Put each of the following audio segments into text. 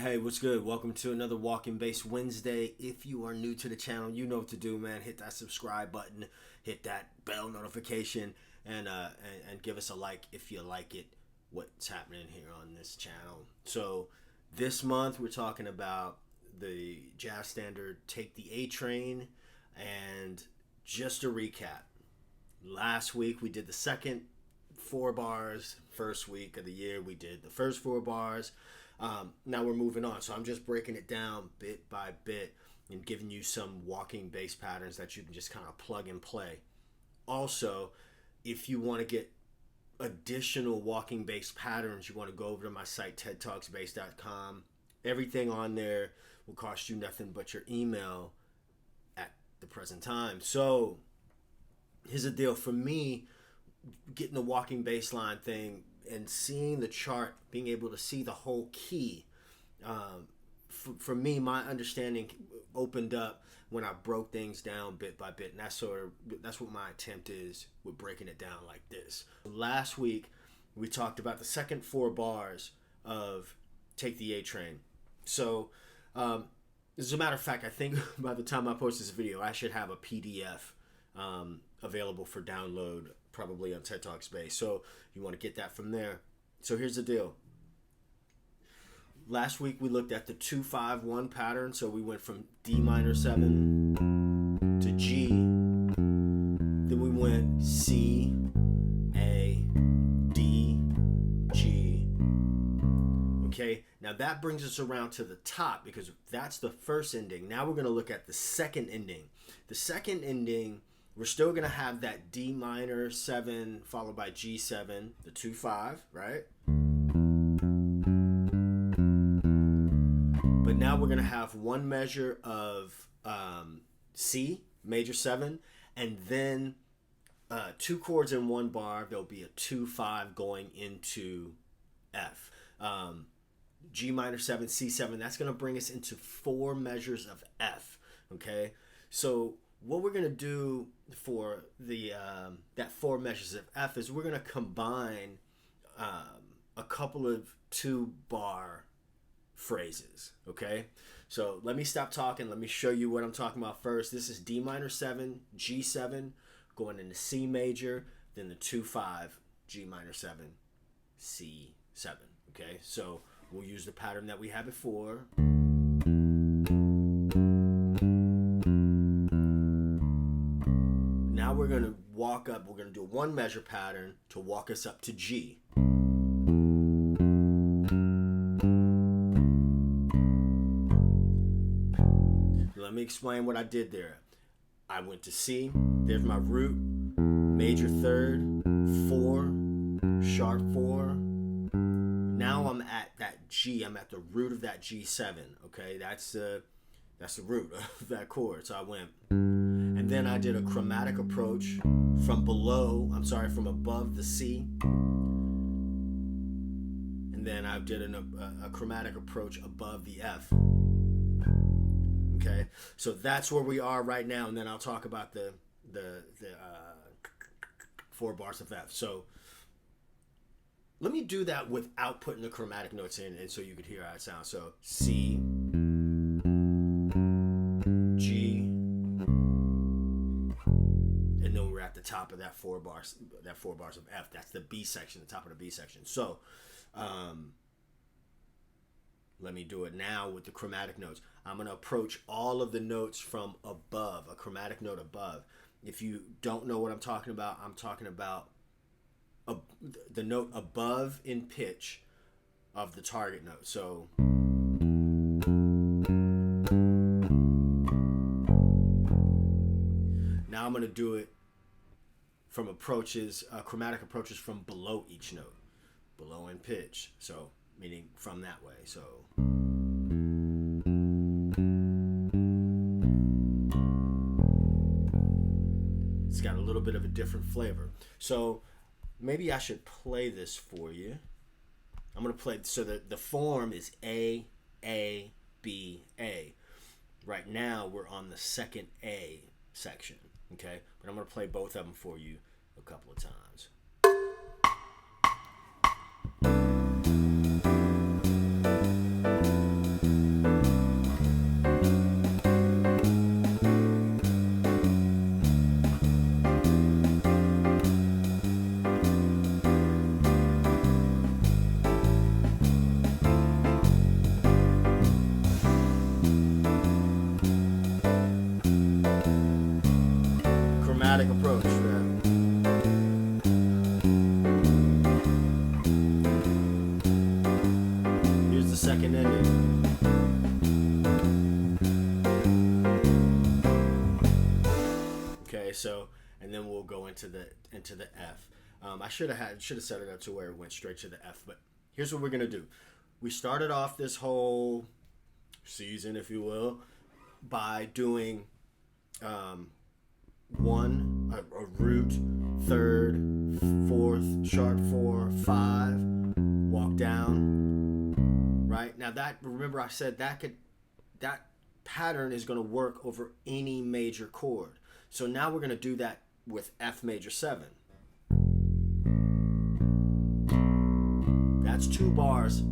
Hey, what's good? Welcome to another Walking Bass Wednesday. If you are new to the channel, you know what to do, man. Hit that subscribe button, hit that bell notification, and give us a like if you like it, what's happening here on this channel. So this month we're talking about the jazz standard Take the A Train, and just a recap. Last week we did the second 4 bars. First week of the year we did the first 4 bars. Now we're moving on, so I'm just breaking it down bit by bit and giving you some walking bass patterns that you can just kind of plug and play. Also, if you want to get additional walking bass patterns, you want to go over to my site, tedtalksbass.com. Everything on there will cost you nothing but your email at the present time. So here's the deal. For me, getting the walking bass line thing and seeing the chart, being able to see the whole key, for me, my understanding opened up when I broke things down bit by bit, and that's what my attempt is with breaking it down like this. Last week we talked about the second 4 bars of Take the A Train. So as a matter of fact, I think by the time I post this video I should have a PDF available for download, probably on TED Talks Bass. So you want to get that from there. So here's the deal. Last week we looked at the 2-5-1 pattern. So we went from D minor 7 to G. Then we went C, A, D, G. Okay, now that brings us around to the top because that's the first ending. Now we're going to look at the second ending. The second ending, we're still going to have that D minor 7 followed by G7, the 2-5, right? But now we're going to have one measure of C, major 7, and then 2 chords in 1 bar. There'll be a 2-5 going into F. G minor 7, C7, that's going to bring us into 4 measures of F, okay? So what we're going to do for the that 4 measures of F is we're going to combine a couple of 2-bar phrases, okay? So let me stop talking. Let me show you what I'm talking about first. This is D minor 7, G7, going into C major, then the 2-5, G minor 7, C7, okay? So we'll use the pattern that we had before. Now we're going to walk up. We're going to do a 1 measure pattern to walk us up to G. Let me explain what I did there. I went to C. There's my root, major 3rd, 4, sharp 4. Now I'm at that G. I'm at the root of that G7. Okay, that's the root of that chord. So I went. And then I did a chromatic approach from above the C. And then I did a chromatic approach above the F. Okay, so that's where we are right now. And then I'll talk about the 4 bars of F. So let me do that without putting the chromatic notes in, and so you could hear how it sounds. So C, G, and then we're at the top of that 4 bars of F. That's the B section, the top of the B section. So let me do it now with the chromatic notes. I'm going to approach all of the notes from above, a chromatic note above. If you don't know what I'm talking about the note above in pitch of the target note. So now I'm going to do it from chromatic approaches from below each note, below in pitch. So meaning from that way. So it's got a little bit of a different flavor. So maybe I should play this for you. I'm going to play, so the form is A, A, B, A. Right now we're on the second A section, okay? But I'm going to play both of them for you a couple of times. Okay, so and then we'll go into the F. I should have set it up to where it went straight to the F, but here's what we're gonna do. We started off this whole season, if you will, by doing a root, third, fourth, sharp 4, 5, walk down. Right now, that remember I said that pattern is going to work over any major chord. So now we're going to do that with F major 7. That's 2 bars.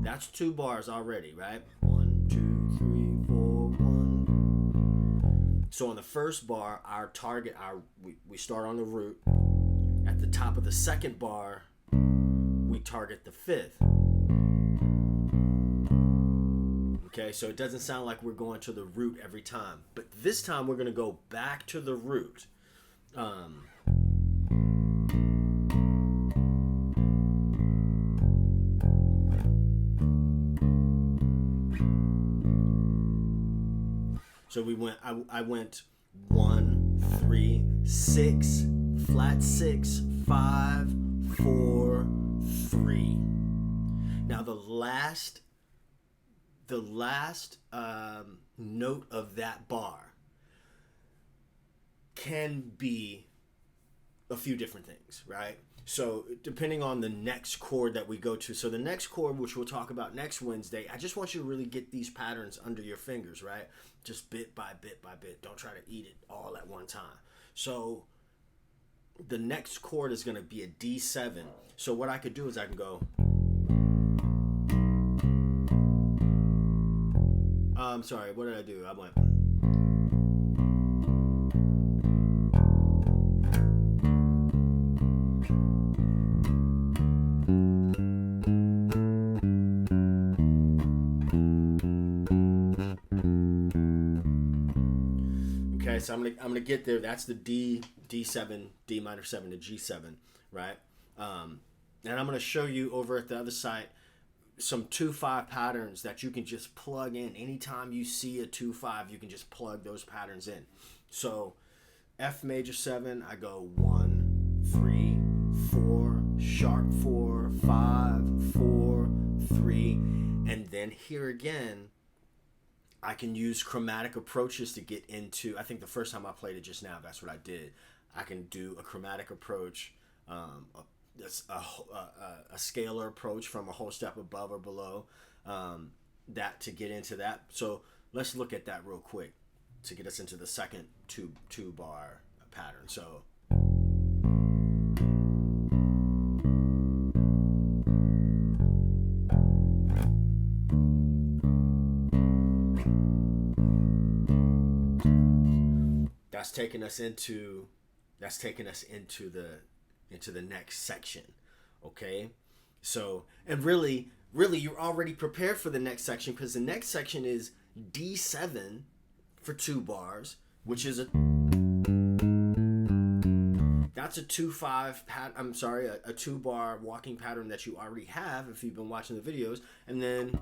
That's 2 bars already, right? 1, 2, 3, 4, 1. So on the first bar, our target, we start on the root. At the top of the second bar, we target the 5th. Okay, so it doesn't sound like we're going to the root every time, but this time we're going to go back to the root. So I went 1, 3, 6, flat 6, 5, 4, 3. Now the last note of that bar can be a few different things, right? So depending on the next chord that we go to. So the next chord, which we'll talk about next Wednesday, I just want you to really get these patterns under your fingers, right? Just bit by bit by bit. Don't try to eat it all at one time. So the next chord is going to be a D7. So what I could do is I can go... I'm sorry, what did I do? I went... Okay, so I'm gonna get there. That's the D7, D minor 7 to G7, right? And I'm gonna show you over at the other side some 2-5 patterns that you can just plug in. Anytime you see a 2-5, you can just plug those patterns in. So F major 7, I go 1, 3, 4, sharp 4, 5, 4, 3, and then here again, I can use chromatic approaches to get into, I think the first time I played it just now, that's what I did. I can do a chromatic approach, a scalar approach from a whole step above or below, that to get into that. So let's look at that real quick to get us into the second two bar pattern. So that's taking us into the next section. Okay, so and really you're already prepared for the next section, because the next section is D7 for 2 bars, which is that's a 2-5 pat. I'm sorry, a 2 bar walking pattern that you already have if you've been watching the videos, and then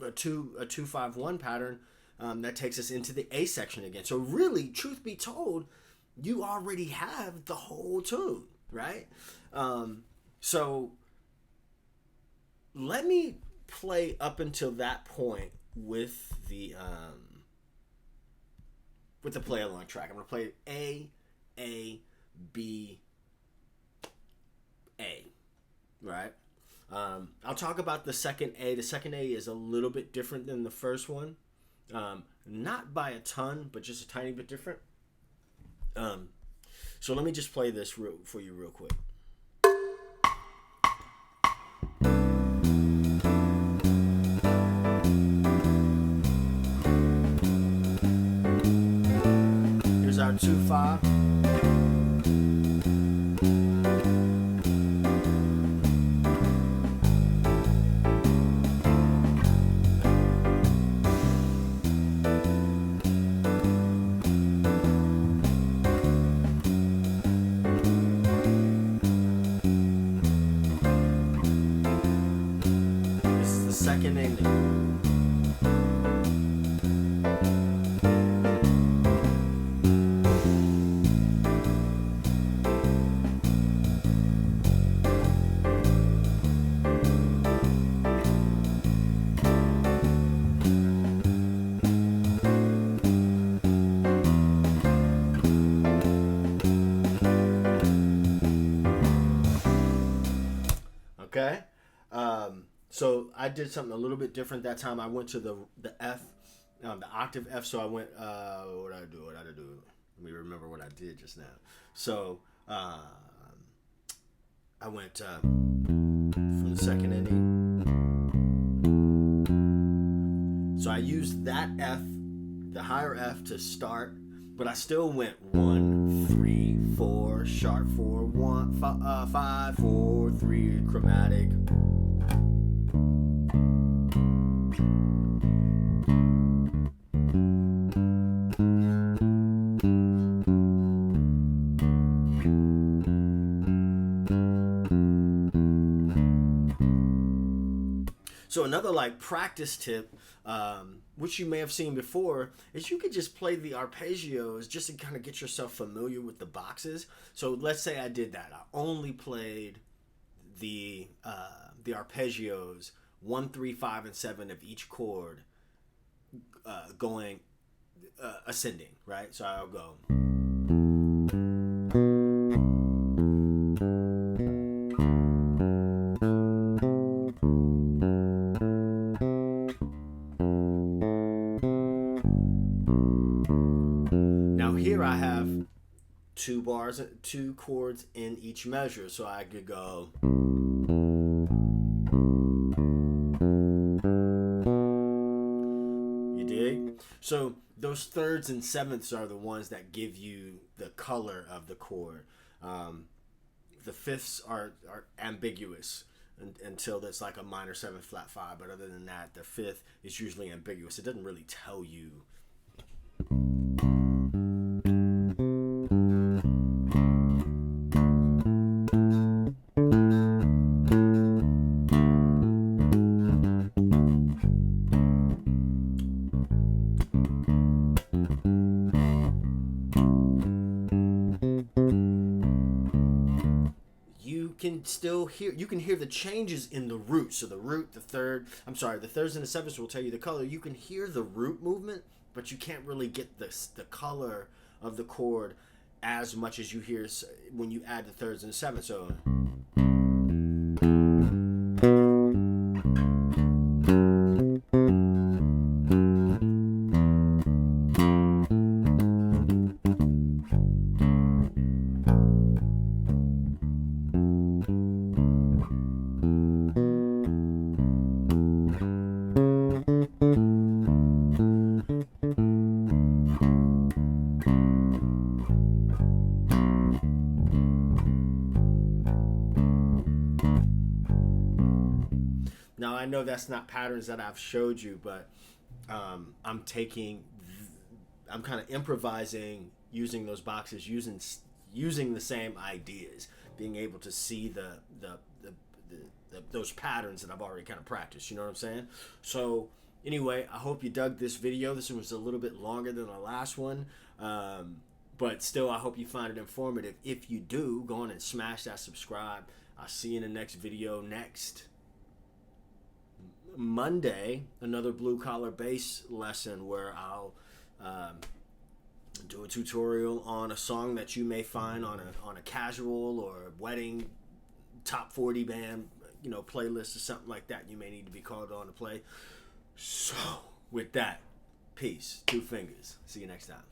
a 2-5-1 pattern that takes us into the A section again. So really, truth be told, you already have the whole tune, right? So let me play up until that point with the play along track. I'm gonna play A, B, A, right? I'll talk about the second A. The second A is a little bit different than the first one. Not by a ton, but just a tiny bit different. So let me just play this for you real quick. Here's our 2-5. second ending. Okay, so I did something a little bit different that time. I went to the F, the octave F. So I went. What did I do? What did I do? Let me remember what I did just now. So I went from the second ending. So I used that F, the higher F, to start, but I still went 1, 3, 4, sharp 4, 1, 5, 4, 3, chromatic. So another like practice tip, which you may have seen before, is you could just play the arpeggios just to kind of get yourself familiar with the boxes. So let's say I did that. I only played the arpeggios 1, 3, 5, and 7 of each chord going ascending, right? So I'll go. Here I have 2 bars, 2 chords in each measure, so I could go. You dig? So those thirds and sevenths are the ones that give you the color of the chord. The fifths are ambiguous until it's like a minor 7 flat 5, but other than that, the fifth is usually ambiguous. It doesn't really tell you. You can hear the changes in the root. So the root, the thirds and the sevenths will tell you the color. You can hear the root movement, but you can't really get the color of the chord as much as you hear when you add the thirds and the sevenths. So now I know that's not patterns that I've showed you, but I'm kind of improvising using those boxes, using the same ideas, being able to see those patterns that I've already kind of practiced. You know what I'm saying? So anyway, I hope you dug this video. This one was a little bit longer than the last one, but still, I hope you find it informative. If you do, go on and smash that subscribe. I'll see you in the next video next Monday, another blue collar bass lesson where I'll do a tutorial on a song that you may find on a casual or wedding top 40 band, playlist or something like that. You may need to be called on to play. So with that, peace, 2 fingers. See you next time.